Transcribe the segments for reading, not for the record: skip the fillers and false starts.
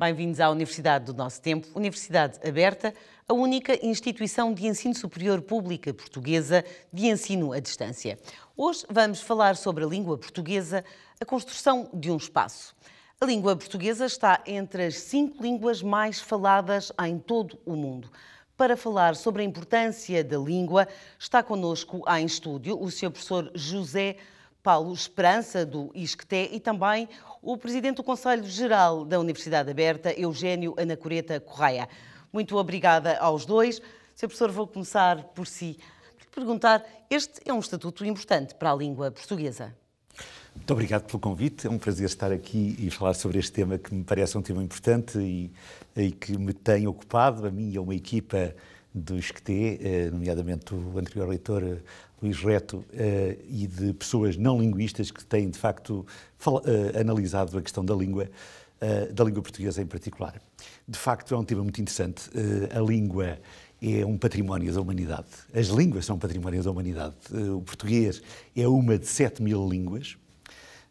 Bem-vindos à Universidade do Nosso Tempo, Universidade Aberta, a única instituição de ensino superior pública portuguesa de ensino à distância. Hoje vamos falar sobre a língua portuguesa, a construção de um espaço. A língua portuguesa está entre as 5 línguas mais faladas em todo o mundo. Para falar sobre a importância da língua, está connosco em estúdio o Sr. Professor José Paulo Esperança, do ISCTE, e também o Presidente do Conselho Geral da Universidade Aberta, Eugênio Anacoreta Correia. Muito obrigada aos dois. Sr. Professor, vou começar por si. Perguntar, este é um estatuto importante para a língua portuguesa. Muito obrigado pelo convite. É um prazer estar aqui e falar sobre este tema que me parece um tema importante e que me tem ocupado, a mim e a uma equipa do ISCTE, nomeadamente o anterior reitor Luís Reto, e de pessoas não linguistas que têm, de facto, analisado a questão da língua portuguesa em particular. De facto, é um tema muito interessante. A língua é um património da humanidade. As línguas são um património da humanidade. O português é uma de 7.000 línguas,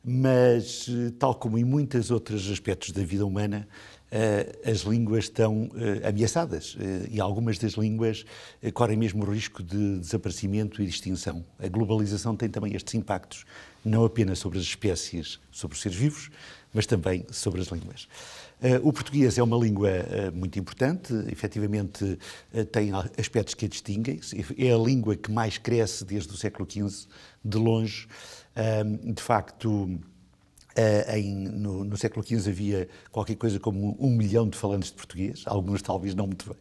mas, tal como em muitos outros aspectos da vida humana, as línguas estão ameaçadas e algumas das línguas correm mesmo o risco de desaparecimento e de extinção. A globalização tem também estes impactos, não apenas sobre as espécies, sobre os seres vivos, mas também sobre as línguas. O português é uma língua muito importante, efetivamente tem aspectos que a distinguem, é a língua que mais cresce desde o século XV, de longe. De facto, no século XV havia qualquer coisa como 1 milhão de falantes de português, alguns talvez não muito bem.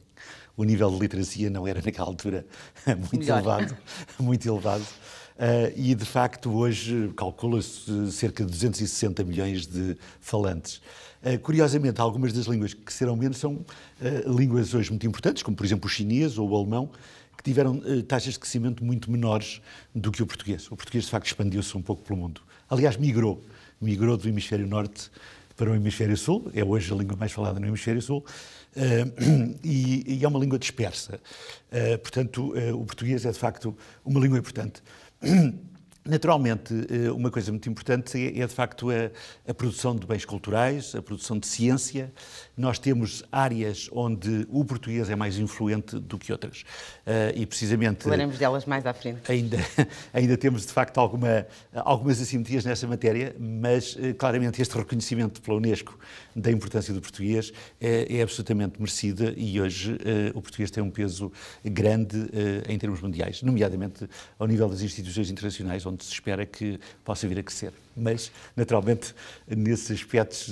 O nível de literacia não era naquela altura muito elevado. E, de facto, hoje calcula-se cerca de 260 milhões de falantes. Curiosamente, algumas das línguas que cresceram menos são línguas hoje muito importantes, como, por exemplo, o chinês ou o alemão, que tiveram taxas de crescimento muito menores do que o português. O português, de facto, expandiu-se um pouco pelo mundo. Aliás, migrou do hemisfério norte para o hemisfério sul, é hoje a língua mais falada no hemisfério sul, e é uma língua dispersa. Portanto, o português é, de facto, uma língua importante. Naturalmente, uma coisa muito importante é de facto a produção de bens culturais, a produção de ciência. Nós temos áreas onde o português é mais influente do que outras. E precisamente... Falaremos delas mais à frente. Ainda temos, de facto, algumas assimetrias nessa matéria, mas claramente este reconhecimento pela Unesco da importância do português é absolutamente merecida e hoje o português tem um peso grande em termos mundiais, nomeadamente ao nível das instituições internacionais, onde se espera que possa vir a crescer. Mas, naturalmente, nesses aspectos,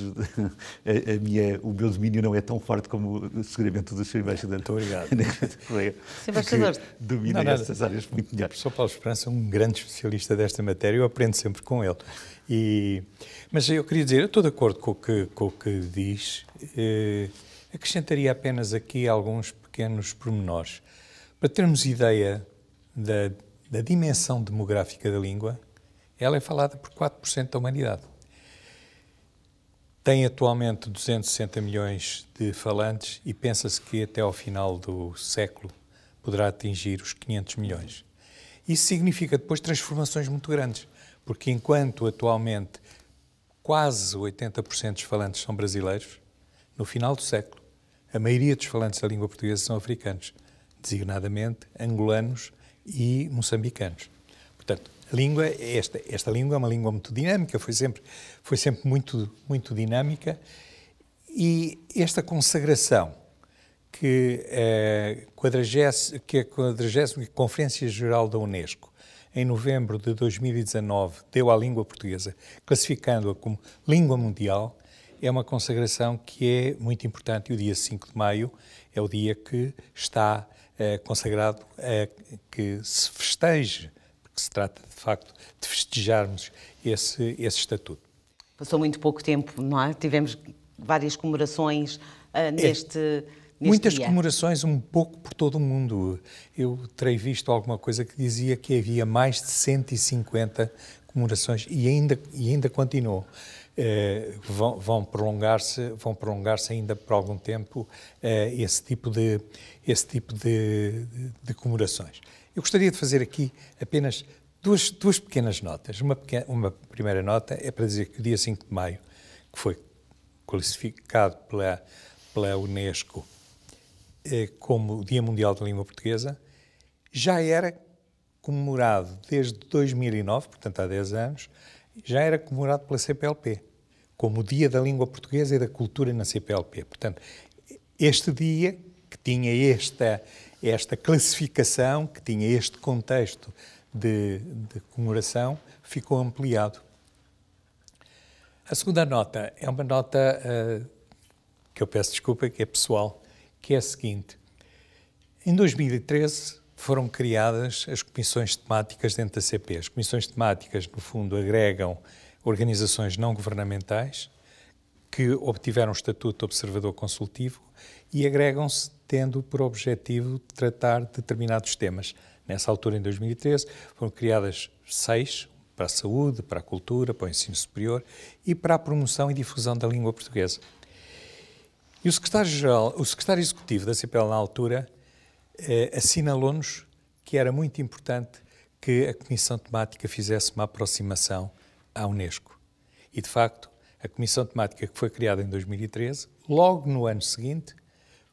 o meu domínio não é tão forte como seguramente o do Sr. Embaixador. Muito obrigado. Sr. Embaixador, domina essas áreas muito melhor. O professor Paulo Esperança é um grande especialista desta matéria, eu aprendo sempre com ele. Mas eu queria dizer, eu estou de acordo com o que diz, acrescentaria apenas aqui alguns pequenos pormenores. Para termos ideia da dimensão demográfica da língua, ela é falada por 4% da humanidade. Tem atualmente 260 milhões de falantes e pensa-se que até ao final do século poderá atingir os 500 milhões. Isso significa depois transformações muito grandes, porque enquanto atualmente quase 80% dos falantes são brasileiros, no final do século a maioria dos falantes da língua portuguesa são africanos, designadamente angolanos e moçambicanos. Portanto, esta língua é uma língua muito dinâmica, foi sempre muito, muito dinâmica, e esta consagração que a 40ª Conferência Geral da Unesco, em novembro de 2019, deu à língua portuguesa, classificando-a como língua mundial, é uma consagração que é muito importante. E o dia 5 de maio é o dia que está consagrado a que se festeje, porque se trata, de facto, de festejarmos esse estatuto. Passou muito pouco tempo, não é? Tivemos várias comemorações neste Muitas dia. Comemorações um pouco por todo o mundo. Eu terei visto alguma coisa que dizia que havia mais de 150 comemorações e ainda continuam. Vão prolongar-se ainda por algum tempo esse tipo de comemorações. Eu gostaria de fazer aqui apenas duas pequenas notas. Uma primeira nota é para dizer que o dia 5 de maio, que foi classificado pela Unesco como Dia Mundial da Língua Portuguesa, já era comemorado desde 2009, portanto há 10 anos, já era comemorado pela CPLP, como o Dia da Língua Portuguesa e da Cultura na CPLP. Portanto, este dia, que tinha esta classificação, que tinha este contexto de comemoração, ficou ampliado. A segunda nota é uma nota que eu peço desculpa, que é pessoal, que é a seguinte. Em 2013 foram criadas as comissões temáticas dentro da CP. As comissões temáticas, no fundo, agregam organizações não governamentais que obtiveram o estatuto de observador consultivo e agregam-se tendo por objetivo tratar determinados temas. Nessa altura, em 2013, foram criadas 6, para a saúde, para a cultura, para o ensino superior e para a promoção e difusão da língua portuguesa. E o secretário executivo da CPL na altura assinalou-nos que era muito importante que a comissão temática fizesse uma aproximação à Unesco. E, de facto, a comissão temática que foi criada em 2013, logo no ano seguinte,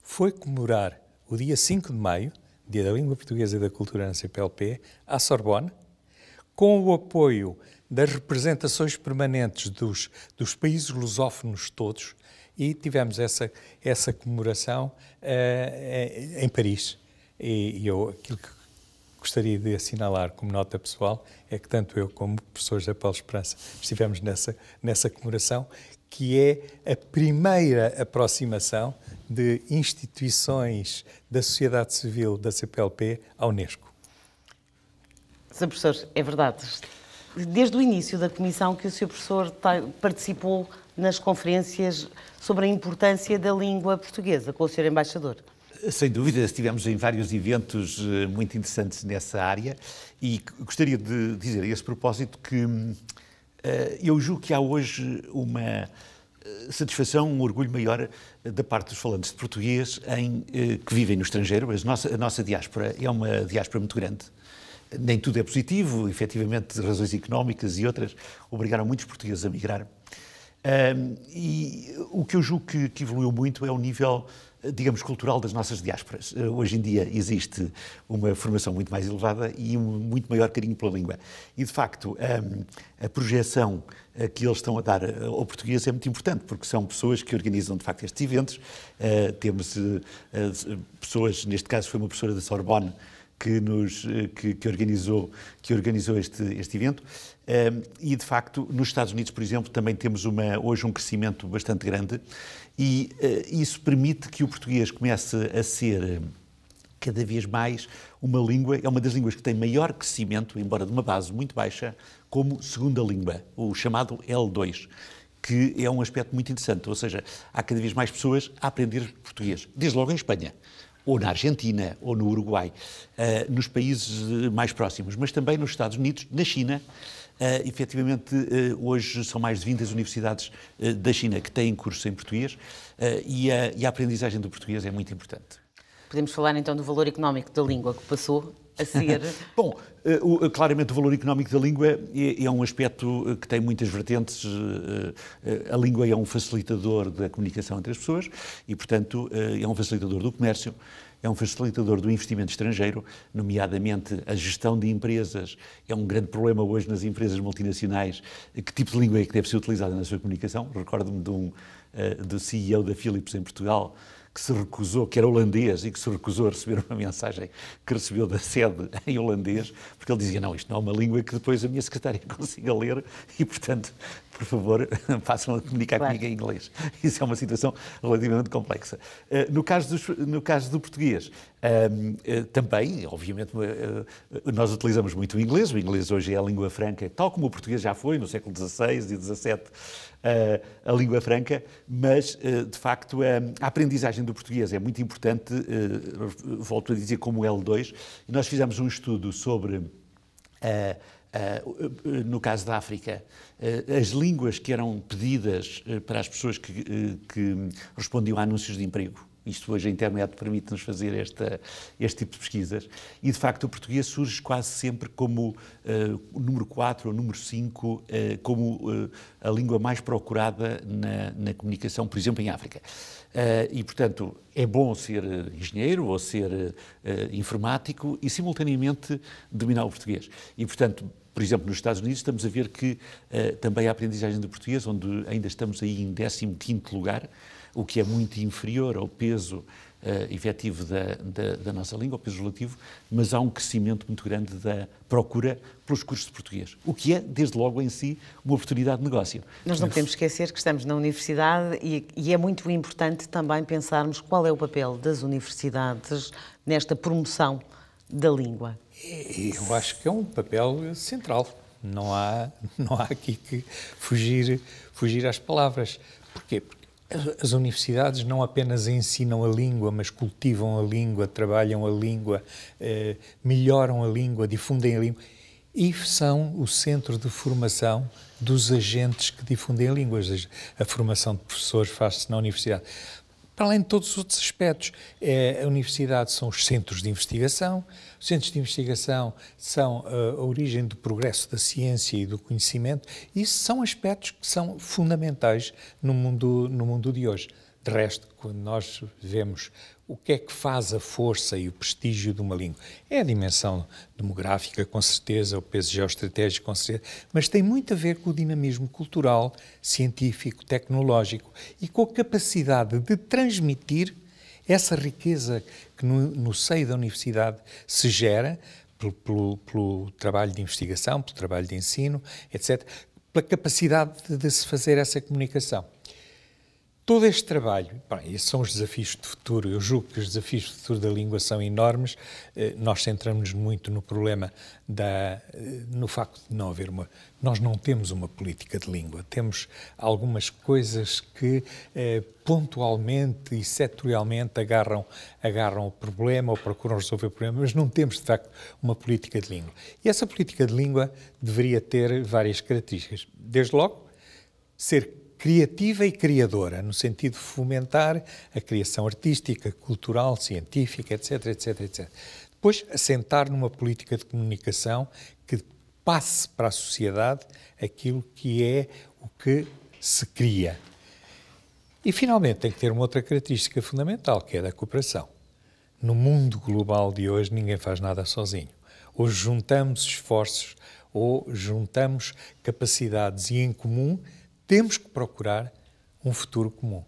foi comemorar o dia 5 de maio, Dia da Língua Portuguesa e da Cultura na CPLP, à Sorbonne, com o apoio das representações permanentes dos países lusófonos todos, e tivemos essa comemoração em Paris. E aquilo que gostaria de assinalar como nota pessoal é que tanto eu como o professor José Paulo Esperança estivemos nessa comemoração, que é a primeira aproximação de instituições da sociedade civil da CPLP à Unesco. Sr. Professor, é verdade. Desde o início da comissão que o Sr. Professor participou nas conferências sobre a importância da língua portuguesa com o Sr. Embaixador. Sem dúvida, estivemos em vários eventos muito interessantes nessa área e gostaria de dizer a esse propósito que eu julgo que há hoje uma satisfação, um orgulho maior da parte dos falantes de português que vivem no estrangeiro. A nossa diáspora é uma diáspora muito grande. Nem tudo é positivo, efetivamente, razões económicas e outras obrigaram muitos portugueses a migrar. E o que eu julgo que evoluiu muito é o nível, digamos, cultural das nossas diásporas. Hoje em dia existe uma formação muito mais elevada e um muito maior carinho pela língua. E, de facto, a projeção que eles estão a dar ao português é muito importante, porque são pessoas que organizam, de facto, estes eventos. Temos pessoas, neste caso foi uma professora da Sorbonne, que organizou este evento. E, de facto, nos Estados Unidos, por exemplo, também temos hoje um crescimento bastante grande e isso permite que o português comece a ser cada vez mais uma língua, é uma das línguas que tem maior crescimento, embora de uma base muito baixa, como segunda língua, o chamado L2, que é um aspecto muito interessante, ou seja, há cada vez mais pessoas a aprender português, desde logo em Espanha, ou na Argentina, ou no Uruguai, nos países mais próximos, mas também nos Estados Unidos, na China. Efetivamente, hoje são mais de 20 as universidades da China que têm cursos em português e a aprendizagem do português é muito importante. Podemos falar então do valor económico da língua que passou a ser... Bom, claramente o valor económico da língua é um aspecto que tem muitas vertentes. A língua é um facilitador da comunicação entre as pessoas e, portanto, é um facilitador do comércio, é um facilitador do investimento estrangeiro, nomeadamente a gestão de empresas. É um grande problema hoje nas empresas multinacionais. Que tipo de língua é que deve ser utilizada na sua comunicação? Recordo-me do CEO da Philips em Portugal, que se recusou, que era holandês, e que se recusou a receber uma mensagem que recebeu da sede em holandês, porque ele dizia, não, isto não é uma língua que depois a minha secretária consiga ler e, portanto, por favor, passam a comunicar comigo em inglês. Isso é uma situação relativamente complexa. No caso do português, também, obviamente, nós utilizamos muito o inglês hoje é a língua franca, tal como o português já foi no século XVI e XVII, a língua franca, mas, de facto, a aprendizagem do português é muito importante, volto a dizer, como o L2, e nós fizemos um estudo sobre, no caso da África, as línguas que eram pedidas para as pessoas que respondiam a anúncios de emprego. Isto hoje a internet permite-nos fazer este tipo de pesquisas. E, de facto, o português surge quase sempre como o número 4 ou número 5, como a língua mais procurada na comunicação, por exemplo, em África. E, portanto, é bom ser engenheiro ou ser informático e, simultaneamente, dominar o português. E, portanto, por exemplo, nos Estados Unidos estamos a ver que também a aprendizagem do português, onde ainda estamos aí em 15º lugar, o que é muito inferior ao peso efetivo da nossa língua, ao peso relativo, mas há um crescimento muito grande da procura pelos cursos de português, o que é, desde logo em si, uma oportunidade de negócio. Nós não podemos esquecer que estamos na universidade e é muito importante também pensarmos qual é o papel das universidades nesta promoção da língua. Eu acho que é um papel central. Não há aqui que fugir às palavras. Porquê? Porque as universidades não apenas ensinam a língua, mas cultivam a língua, trabalham a língua, melhoram a língua, difundem a língua e são o centro de formação dos agentes que difundem a língua. A formação de professores faz-se na universidade. Para além de todos os outros aspectos, a universidade são os centros de investigação. Os centros de investigação são a origem do progresso da ciência e do conhecimento. Isso são aspectos que são fundamentais no mundo de hoje. De resto, quando nós vemos o que é que faz a força e o prestígio de uma língua, é a dimensão demográfica, com certeza, o peso geoestratégico, com certeza, mas tem muito a ver com o dinamismo cultural, científico, tecnológico e com a capacidade de transmitir essa riqueza que no seio da universidade se gera pelo trabalho de investigação, pelo trabalho de ensino, etc., pela capacidade de se fazer essa comunicação. Todo este trabalho, esses são os desafios de futuro. Eu julgo que os desafios de futuro da língua são enormes. Nós centramos-nos muito no problema no facto de não haver nós não temos uma política de língua. Temos algumas coisas que pontualmente e setorialmente agarram o problema ou procuram resolver o problema, mas não temos, de facto, uma política de língua. E essa política de língua deveria ter várias características. Desde logo, ser criativa e criadora, no sentido de fomentar a criação artística, cultural, científica, etc, etc, etc. Depois, assentar numa política de comunicação que passe para a sociedade aquilo que é o que se cria. E, finalmente, tem que ter uma outra característica fundamental, que é a da cooperação. No mundo global de hoje, ninguém faz nada sozinho. Ou juntamos esforços, ou juntamos capacidades e, em comum, temos que procurar um futuro comum.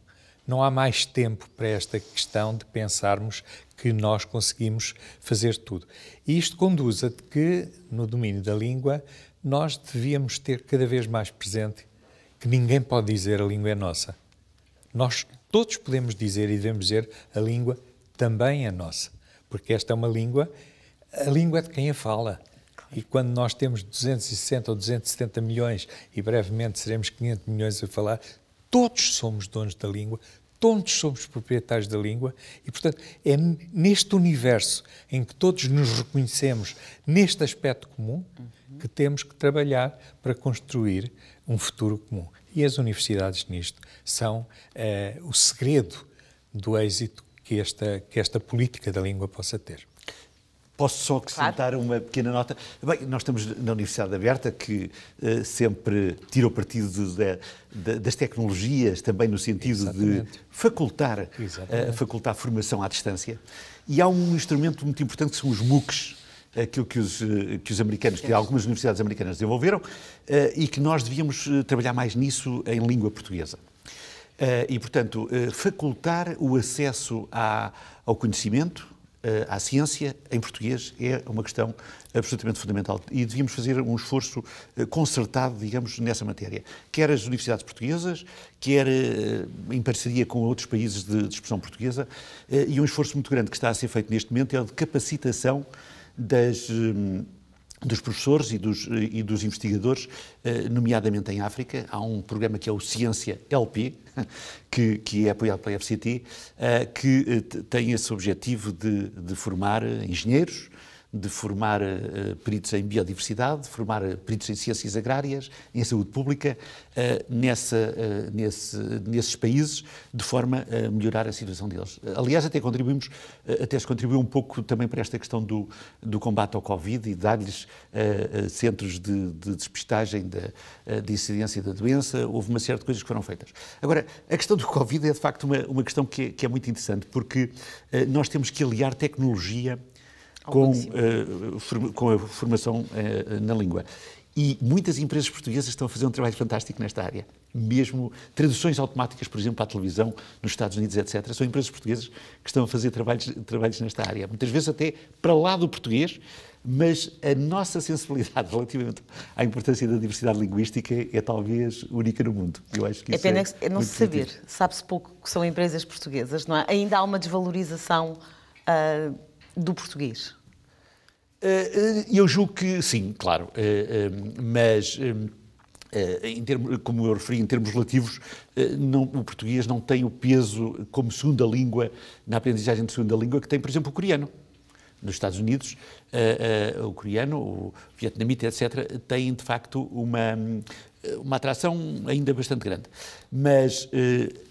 Não há mais tempo para esta questão de pensarmos que nós conseguimos fazer tudo. E isto conduz a que, no domínio da língua, nós devíamos ter cada vez mais presente que ninguém pode dizer a língua é nossa. Nós todos podemos dizer e devemos dizer a língua também é nossa. Porque esta é uma língua, a língua é de quem a fala. E quando nós temos 260 ou 270 milhões e brevemente seremos 500 milhões a falar, todos somos donos da língua, todos somos proprietários da língua e, portanto, é neste universo em que todos nos reconhecemos neste aspecto comum que temos que trabalhar para construir um futuro comum. E as universidades nisto são o segredo do êxito que esta política da língua possa ter. Posso só acrescentar uma pequena nota? Bem, nós estamos na Universidade Aberta, que sempre tira o partido das tecnologias, também no sentido Exatamente. De facultar formação à distância. E há um instrumento muito importante que são os MOOCs, aquilo que os americanos, que algumas universidades americanas desenvolveram, e que nós devíamos trabalhar mais nisso em língua portuguesa. E, portanto, facultar o acesso ao conhecimento, à ciência, em português, é uma questão absolutamente fundamental. E devíamos fazer um esforço concertado, digamos, nessa matéria. Quer as universidades portuguesas, quer em parceria com outros países de expressão portuguesa, e um esforço muito grande que está a ser feito neste momento é o de capacitação dos professores e dos investigadores, nomeadamente em África. Há um programa que é o Ciência LP, que é apoiado pela FCT, que tem esse objetivo de formar engenheiros, de formar peritos em biodiversidade, de formar peritos em ciências agrárias, em saúde pública, nesses países, de forma a melhorar a situação deles. Aliás, até se contribuiu um pouco também para esta questão do combate ao Covid e dar-lhes centros de despistagem de incidência da doença. Houve uma série de coisas que foram feitas. Agora, a questão do Covid é, de facto, uma questão que é muito interessante, porque nós temos que aliar tecnologia com a formação na língua. E muitas empresas portuguesas estão a fazer um trabalho fantástico nesta área. Mesmo traduções automáticas, por exemplo, para a televisão, nos Estados Unidos, etc. São empresas portuguesas que estão a fazer trabalhos nesta área. Muitas vezes até para lá do português, mas a nossa sensibilidade relativamente à importância da diversidade linguística é talvez única no mundo. Eu acho que isso pena não se saber. Sabe-se pouco que são empresas portuguesas, não é? Ainda há uma desvalorização do português. Eu julgo que sim, claro, mas como eu referi, em termos relativos, o português não tem o peso como segunda língua, na aprendizagem de segunda língua, que tem, por exemplo, o coreano. Nos Estados Unidos, o coreano, o vietnamita, etc., têm, de facto, uma atração ainda bastante grande. Mas,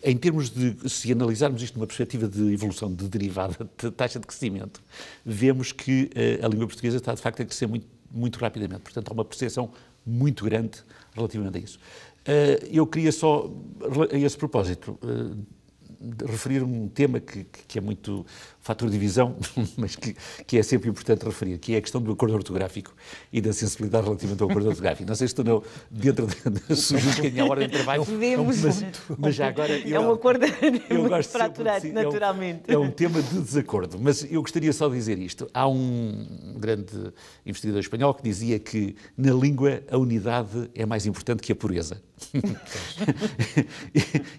em termos de, se analisarmos isto numa perspectiva de evolução de derivada de taxa de crescimento, vemos que a língua portuguesa está, de facto, a crescer muito, muito rapidamente. Portanto, há uma percepção muito grande relativamente a isso. Eu queria só, a esse propósito, referir um tema que é muito fator de divisão, mas que é sempre importante referir, que é a questão do acordo ortográfico e da sensibilidade relativamente ao acordo ortográfico. Não sei se estou dentro da sugestão à hora de trabalho, mas já agora... É um acordo muito fraturante, naturalmente. É um tema de desacordo, mas eu gostaria só de dizer isto. Há um grande investigador espanhol que dizia que na língua a unidade é mais importante que a pureza.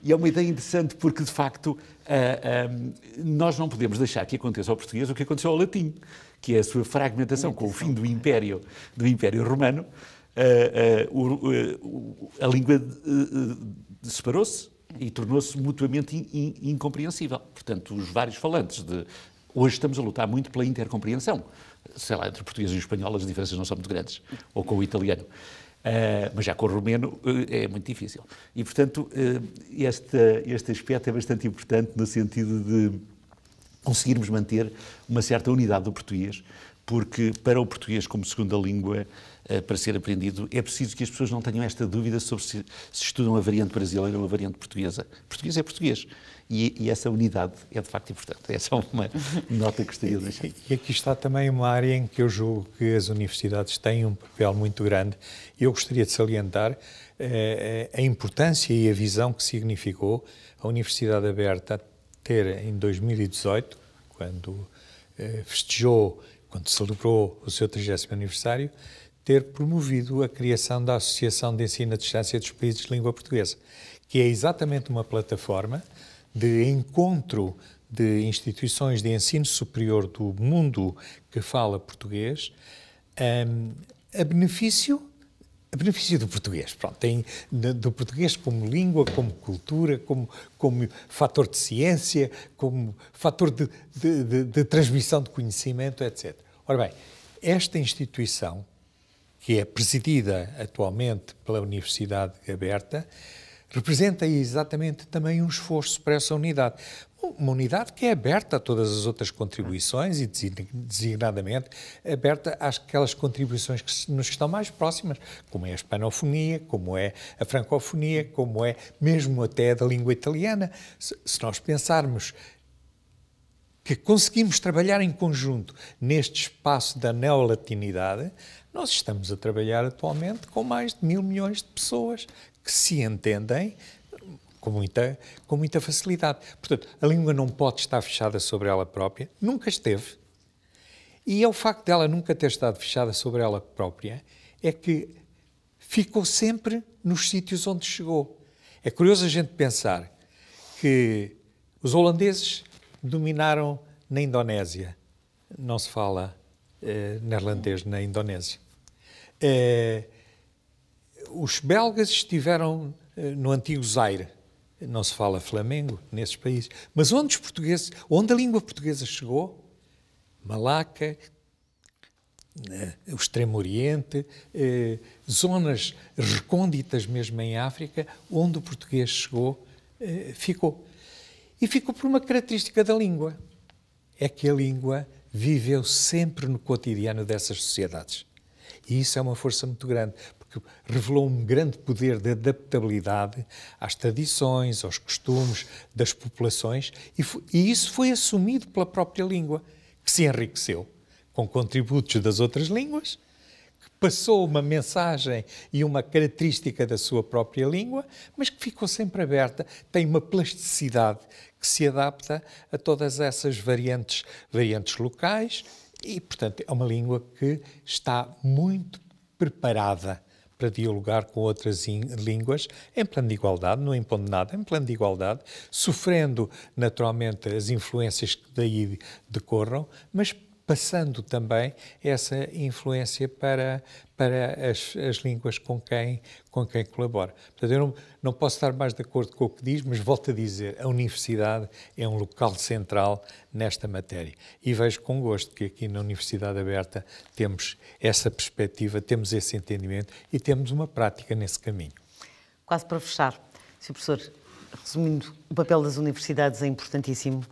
E é uma ideia interessante porque, de facto, nós não podemos deixar que aconteça ao português o que aconteceu ao latim, que é a sua fragmentação com o fim do Império Romano. A língua separou-se e tornou-se mutuamente incompreensível. Portanto, os vários falantes hoje estamos a lutar muito pela intercompreensão. Sei lá, entre o português e o espanhol as diferenças não são muito grandes, ou com o italiano. Mas já com o romeno é muito difícil. E, portanto, este aspecto é bastante importante no sentido de conseguirmos manter uma certa unidade do português, porque para o português como segunda língua, para ser aprendido, é preciso que as pessoas não tenham esta dúvida sobre se estudam a variante brasileira ou a variante portuguesa. Português é português. E essa unidade é de facto importante. Essa é uma nota que gostaria de deixar. E aqui está também uma área em que eu julgo que as universidades têm um papel muito grande. Eu gostaria de salientar a importância e a visão que significou a Universidade Aberta ter, em 2018, quando festejou, quando celebrou o seu 30º aniversário, ter promovido a criação da Associação de Ensino à Distância dos Países de Língua Portuguesa, que é exatamente uma plataforma de encontro de instituições de ensino superior do mundo que fala português, a benefício do português. Pronto, tem do português como língua, como cultura, como fator de ciência, como fator de transmissão de conhecimento, etc. Ora bem, esta instituição, que é presidida atualmente pela Universidade Aberta, representa exatamente também um esforço para essa unidade. Uma unidade que é aberta a todas as outras contribuições e, designadamente, aberta àquelas contribuições que nos estão mais próximas, como é a hispanofonia, como é a francofonia, como é mesmo até da língua italiana. Se nós pensarmos que conseguimos trabalhar em conjunto neste espaço da neolatinidade, nós estamos a trabalhar atualmente com mais de 1.000 milhões de pessoas que se entendem com muita facilidade. Portanto, a língua não pode estar fechada sobre ela própria, nunca esteve. E é o facto dela nunca ter estado fechada sobre ela própria é que ficou sempre nos sítios onde chegou. É curioso a gente pensar que os holandeses dominaram na Indonésia. Não se fala neerlandês na Indonésia. Os belgas estiveram no antigo Zaire. Não se fala flamengo nesses países. Mas onde a língua portuguesa chegou, Malaca, o Extremo Oriente, zonas recônditas mesmo em África, onde o português chegou, ficou. E ficou por uma característica da língua. É que a língua viveu sempre no cotidiano dessas sociedades. E isso é uma força muito grande, porque revelou um grande poder de adaptabilidade às tradições, aos costumes das populações, e isso foi assumido pela própria língua, que se enriqueceu com contributos das outras línguas, que passou uma mensagem e uma característica da sua própria língua, mas que ficou sempre aberta, tem uma plasticidade que se adapta a todas essas variantes locais e, portanto, é uma língua que está muito preparada para dialogar com outras línguas em plano de igualdade, não impondo nada, em plano de igualdade, sofrendo naturalmente as influências que daí decorram, mas passando também essa influência para as línguas com quem colabora. Portanto, eu não posso estar mais de acordo com o que diz, mas volto a dizer, a universidade é um local central nesta matéria. E vejo com gosto que aqui na Universidade Aberta temos essa perspectiva, temos esse entendimento e temos uma prática nesse caminho. Quase para fechar, Sr. Professor, resumindo, o papel das universidades é importantíssimo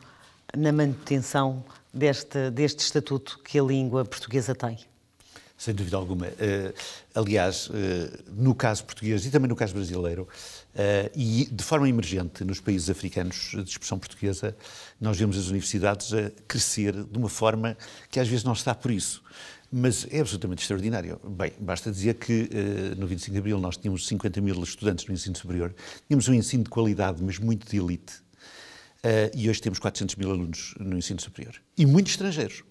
na manutenção deste estatuto que a língua portuguesa tem. Sem dúvida alguma. Aliás, no caso português e também no caso brasileiro, e de forma emergente nos países africanos de expressão portuguesa, nós vemos as universidades a crescer de uma forma que às vezes não está por isso. Mas é absolutamente extraordinário. Bem, basta dizer que no 25 de Abril nós tínhamos 50 mil estudantes no ensino superior, tínhamos um ensino de qualidade, mas muito de elite. E hoje temos 400 mil alunos no ensino superior. E muitos estrangeiros.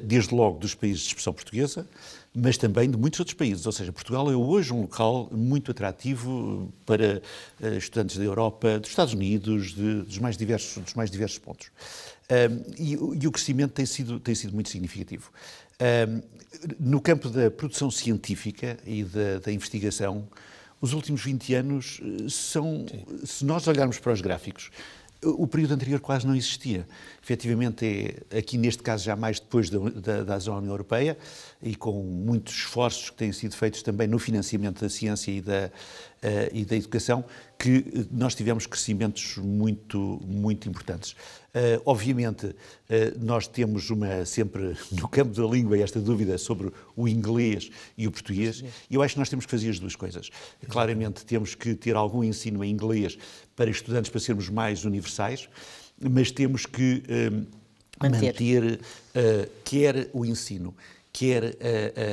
Desde logo dos países de expressão portuguesa, mas também de muitos outros países. Ou seja, Portugal é hoje um local muito atrativo para estudantes da Europa, dos Estados Unidos, dos mais diversos pontos. E o crescimento tem sido muito significativo. No campo da produção científica e da investigação, os últimos 20 anos são, se nós olharmos para os gráficos, o período anterior quase não existia. Efetivamente, aqui neste caso já mais depois da zona europeia e com muitos esforços que têm sido feitos também no financiamento da ciência e da educação, que nós tivemos crescimentos muito, muito importantes. Obviamente, nós temos sempre no campo da língua esta dúvida sobre o inglês e o português, e eu acho que nós temos que fazer as duas coisas. Claramente temos que ter algum ensino em inglês para estudantes, para sermos mais universais, mas temos que manter quer o ensino, quer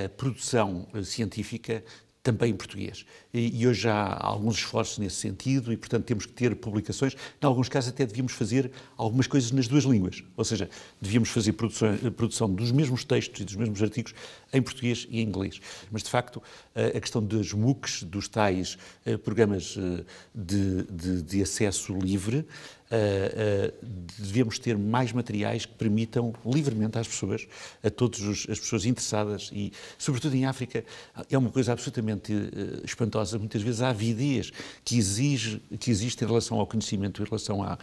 a produção científica também em português. E hoje há alguns esforços nesse sentido e, portanto, temos que ter publicações. Em alguns casos até devíamos fazer algumas coisas nas duas línguas. Ou seja, devíamos fazer produção dos mesmos textos e dos mesmos artigos em português e em inglês. Mas, de facto, a questão dos MOOCs, dos tais programas de acesso livre, devemos ter mais materiais que permitam livremente às pessoas, a todas as pessoas interessadas e, sobretudo em África, é uma coisa absolutamente espantosa. Muitas vezes há avidez que existe em relação ao conhecimento, em relação à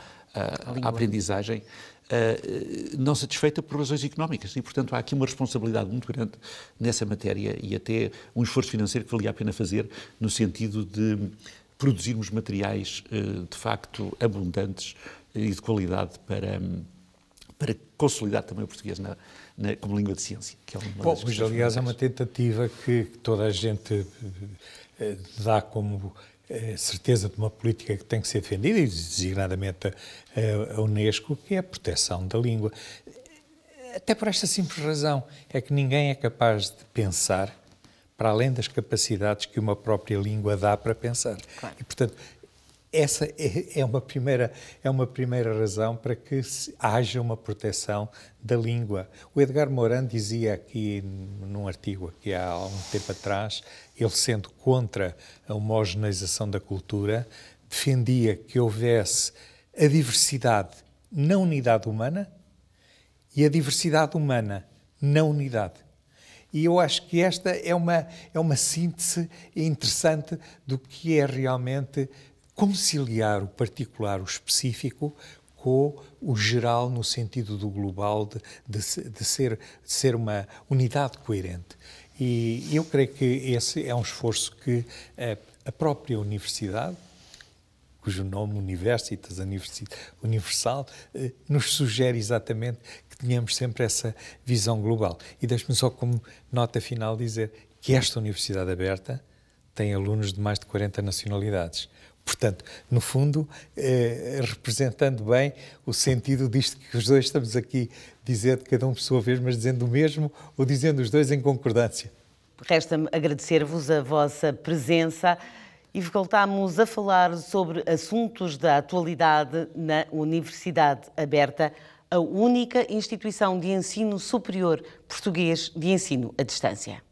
aprendizagem, não satisfeita por razões económicas e, portanto, há aqui uma responsabilidade muito grande nessa matéria e até um esforço financeiro que valia a pena fazer no sentido de produzirmos materiais de facto abundantes e de qualidade para consolidar também o português como língua de ciência. Que é uma das aliás, é uma tentativa que toda a gente dá como certeza de uma política que tem que ser defendida, e designadamente a Unesco, que é a proteção da língua. Até por esta simples razão, é que ninguém é capaz de pensar para além das capacidades que uma própria língua dá para pensar. Claro. E, portanto, essa é uma primeira razão para que haja uma proteção da língua. O Edgar Morin dizia aqui, num artigo aqui há algum tempo atrás, ele sendo contra a homogeneização da cultura, defendia que houvesse a diversidade na unidade humana e a diversidade humana na unidade. E eu acho que esta é uma síntese interessante do que é realmente conciliar o particular, o específico, com o geral no sentido do global, de ser uma unidade coerente. E eu creio que esse é um esforço que a própria universidade, cujo nome Universitas, Universal, nos sugere exatamente que tenhamos sempre essa visão global. E deixe-me só como nota final dizer que esta Universidade Aberta tem alunos de mais de 40 nacionalidades. Portanto, no fundo, representando bem o sentido disto que os dois estamos aqui a dizer, de cada um por sua vez, mas dizendo o mesmo ou dizendo os dois em concordância. Resta-me agradecer-vos a vossa presença e voltamos a falar sobre assuntos da atualidade na Universidade Aberta, a única instituição de ensino superior português de ensino à distância.